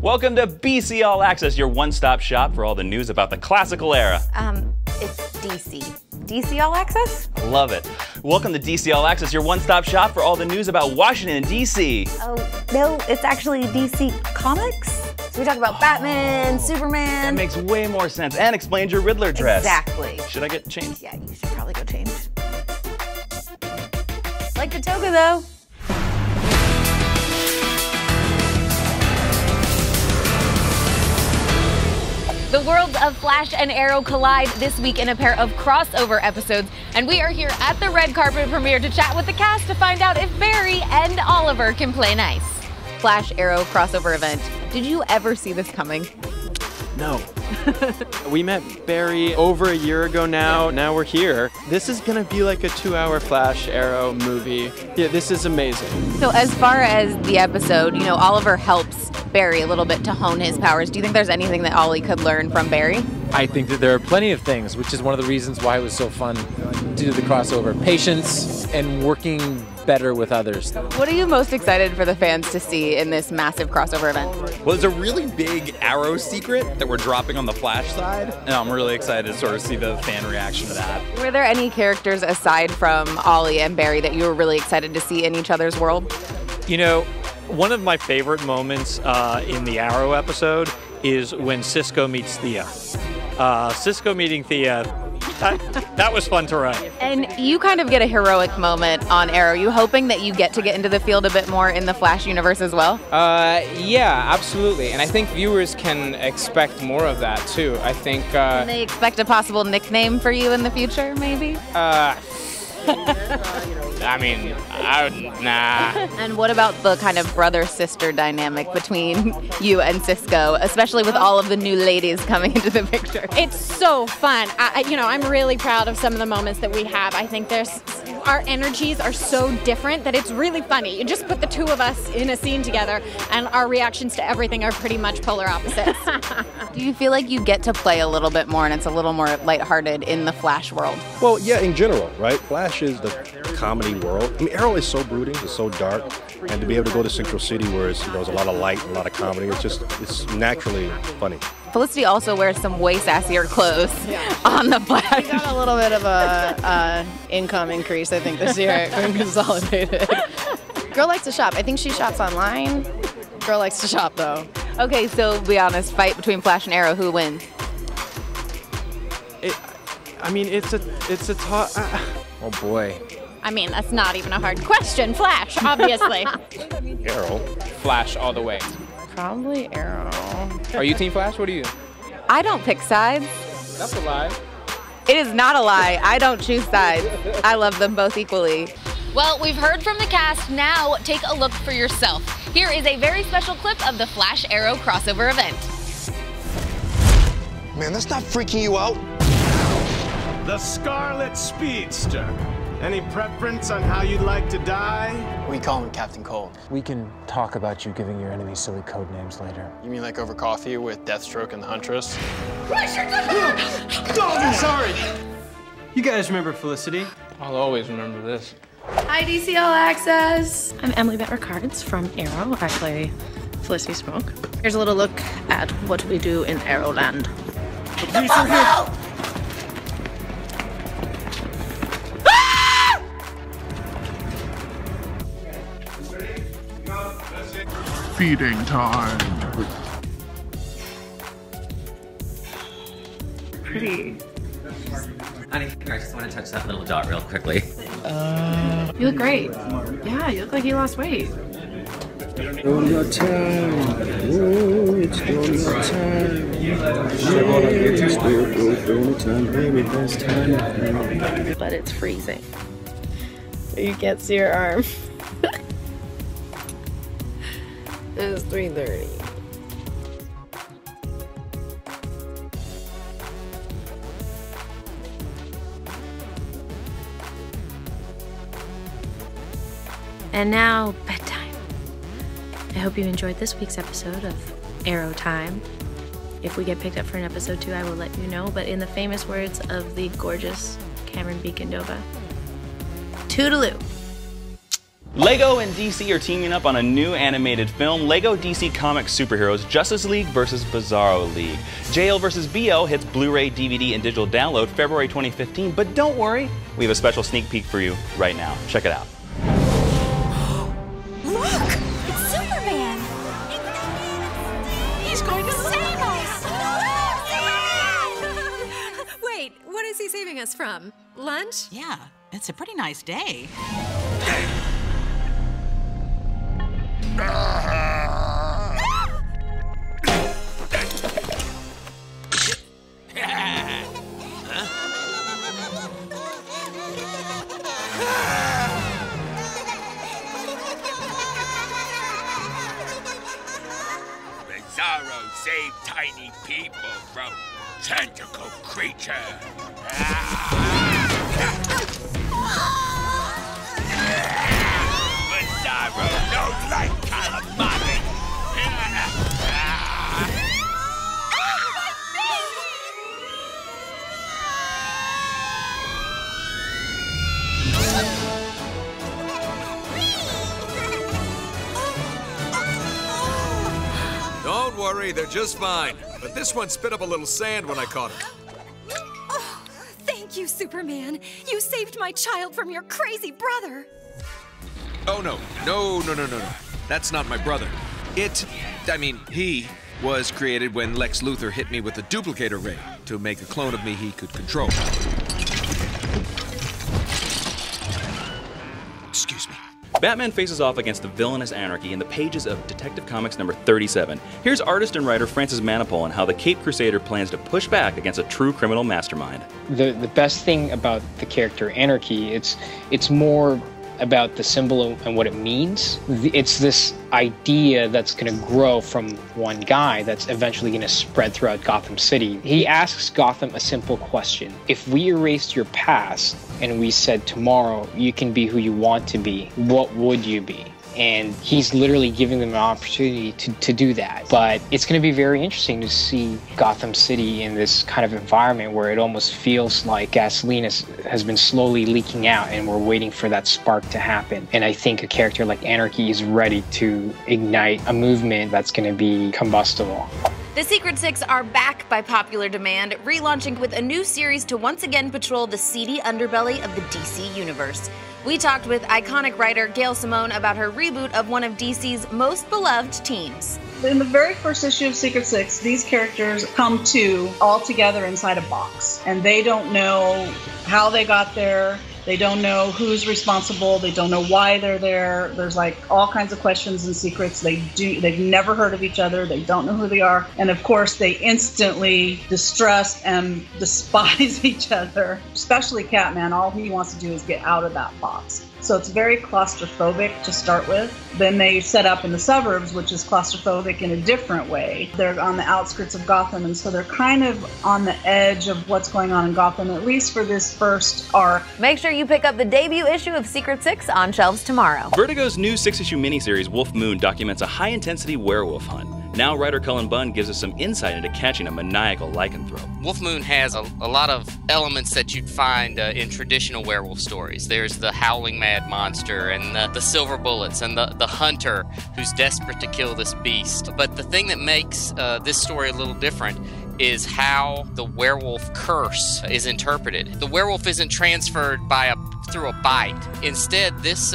Welcome to BC All Access, your one-stop shop for all the news about the classical era. It's DC. DC All Access? I love it. Welcome to DC All Access, your one-stop shop for all the news about Washington, D.C. Oh, no, it's actually DC Comics? So we talk about Batman, Superman. That makes way more sense and explains your Riddler dress. Exactly. Should I get changed? Yeah, you should probably go change. Like the toga, though. The worlds of Flash and Arrow collide this week in a pair of crossover episodes, and we are here at the red carpet premiere to chat with the cast to find out if Barry and Oliver can play nice. Flash Arrow crossover event. Did you ever see this coming? No. We met Barry over a year ago now. Now we're here. This is gonna be like a 2-hour Flash Arrow movie. Yeah, this is amazing. So as far as the episode, you know, Oliver helps Barry a little bit to hone his powers. Do you think there's anything that Ollie could learn from Barry? I think that there are plenty of things, which is one of the reasons why it was so fun to do the crossover. Patience and working better with others. What are you most excited for the fans to see in this massive crossover event? Well, there's a really big Arrow secret that we're dropping on the Flash side, and I'm really excited to sort of see the fan reaction to that. Were there any characters aside from Ollie and Barry that you were really excited to see in each other's world? You know, one of my favorite moments in the Arrow episode is when Cisco meets Thea. Cisco meeting Thea, that was fun to write. And you kind of get a heroic moment on Arrow. You hoping that you get into the field a bit more in the Flash universe as well? Yeah, absolutely. And I think viewers can expect more of that too. I think Can they expect a possible nickname for you in the future, maybe? I mean, nah. And what about the kind of brother-sister dynamic between you and Cisco, especially with all of the new ladies coming into the picture? It's so fun. I'm really proud of some of the moments that we have. I think our energies are so different that it's really funny. You just put the two of us in a scene together, and our reactions to everything are pretty much polar opposites. Do you feel like you get to play a little bit more and it's a little more lighthearted in the Flash world? Well, yeah, in general, right? Flash is the comedy world. I mean, Arrow is so brooding, it's so dark, and to be able to go to Central City where there's a lot of light, a lot of comedy, it's naturally funny. Felicity also wears some way sassier clothes on the Flash. We got a little bit of a income increase, I think, this year from Consolidated. Girl likes to shop. I think she shops online. Girl likes to shop, though. Okay, so be honest, fight between Flash and Arrow, who wins? It's a tough. Oh boy. I mean, that's not even a hard question. Flash, obviously. Arrow. Flash all the way. Probably Arrow. Are you Team Flash? What are you? I don't pick sides. That's a lie. It is not a lie. I don't choose sides. I love them both equally. Well, we've heard from the cast. Now take a look for yourself. Here is a very special clip of the Flash Arrow crossover event. Man, that's not freaking you out. The Scarlet Speedster. Any preference on how you'd like to die? We call him Captain Cold. We can talk about you giving your enemies silly code names later. You mean like over coffee with Deathstroke and the Huntress? I'm sorry. You guys remember Felicity? I'll always remember this. Hi, DC All Access. I'm Emily Bett Rickards from Arrow. I play Felicity Smoke. Here's a little look at what we do in Arrowland. The police are here. Feeding time. Pretty. Honey, I just want to touch that little dot real quickly. You look great. Yeah, you look like you lost weight. Your time. Oh, it's your time. But it's freezing. You can't see your arm. It's 3:30. And now, bedtime. I hope you enjoyed this week's episode of Arrow Time. If we get picked up for an episode 2, I will let you know, but in the famous words of the gorgeous Cameron Beacon-Dova, toodaloo. Lego and DC are teaming up on a new animated film, Lego DC Comics Superheroes Justice League vs. Bizarro League. JL vs. BL hits Blu-ray, DVD, and digital download February 2015, but don't worry, we have a special sneak peek for you right now. Check it out. Look! It's Superman! He's going to save us! Wait, what is he saving us from? Lunch? Yeah, it's a pretty nice day. Bizarro saved tiny people from tentacle creatures. Bizarro don't like calamari. Don't worry, they're just fine. But this one spit up a little sand when I caught it. Oh, thank you, Superman. You saved my child from your crazy brother. Oh, no. No. That's not my brother. He was created when Lex Luthor hit me with the duplicator ray to make a clone of me he could control. Excuse me. Batman faces off against the villainous Anarchy in the pages of Detective Comics number 37. Here's artist and writer Francis Manapul on how the Caped Crusader plans to push back against a true criminal mastermind. The best thing about the character Anarchy, it's more about the symbol and what it means. It's this idea that's going to grow from one guy that's eventually going to spread throughout Gotham City. He asks Gotham a simple question. If we erased your past and we said tomorrow you can be who you want to be, what would you be? And he's literally giving them an opportunity to do that. But it's going to be very interesting to see Gotham City in this kind of environment where it almost feels like gasoline has been slowly leaking out and we're waiting for that spark to happen. And I think a character like Anarchy is ready to ignite a movement that's going to be combustible. The Secret Six are back by popular demand, relaunching with a new series to once again patrol the seedy underbelly of the DC universe. We talked with iconic writer Gail Simone about her reboot of one of DC's most beloved teams. In the very first issue of Secret Six, these characters come to all together inside a box, and they don't know how they got there. They don't know who's responsible. They don't know why they're there. There's like all kinds of questions and secrets. They've never heard of each other. They don't know who they are. And of course, they instantly distrust and despise each other, especially Catman. All he wants to do is get out of that box. So it's very claustrophobic to start with. Then they set up in the suburbs, which is claustrophobic in a different way. They're on the outskirts of Gotham, and so they're kind of on the edge of what's going on in Gotham, at least for this first arc. Make sure you pick up the debut issue of Secret Six on shelves tomorrow. Vertigo's new 6-issue miniseries, Wolf Moon, documents a high-intensity werewolf hunt. Now writer Cullen Bunn gives us some insight into catching a maniacal lycanthrope. Wolf Moon has a lot of elements that you'd find in traditional werewolf stories. There's the howling mad monster and the silver bullets and the hunter who's desperate to kill this beast. But the thing that makes this story a little different is how the werewolf curse is interpreted. The werewolf isn't transferred through a bite. Instead, this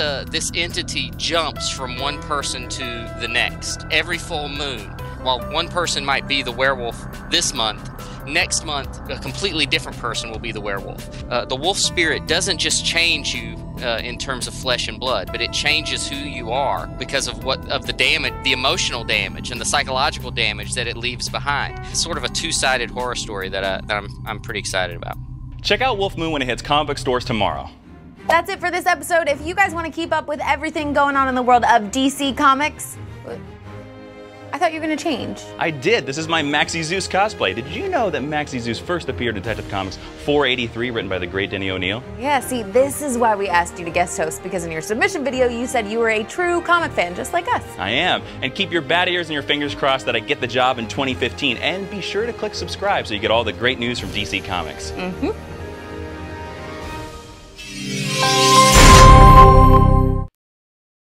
entity jumps from one person to the next. Every full moon, while one person might be the werewolf this month, next month a completely different person will be the werewolf. The wolf spirit doesn't just change you in terms of flesh and blood, but it changes who you are because of the damage, the emotional damage and the psychological damage that it leaves behind. It's sort of a two-sided horror story that I'm pretty excited about. Check out Wolf Moon when it hits comic book stores tomorrow. That's it for this episode. If you guys want to keep up with everything going on in the world of DC Comics, I thought you were going to change. I did. This is my Maxie Zeus cosplay. Did you know that Maxie Zeus first appeared in Detective Comics 483, written by the great Denny O'Neil? Yeah, see, this is why we asked you to guest host, because in your submission video you said you were a true comic fan, just like us. I am. And keep your bat ears and your fingers crossed that I get the job in 2015. And be sure to click subscribe so you get all the great news from DC Comics. Mm-hmm.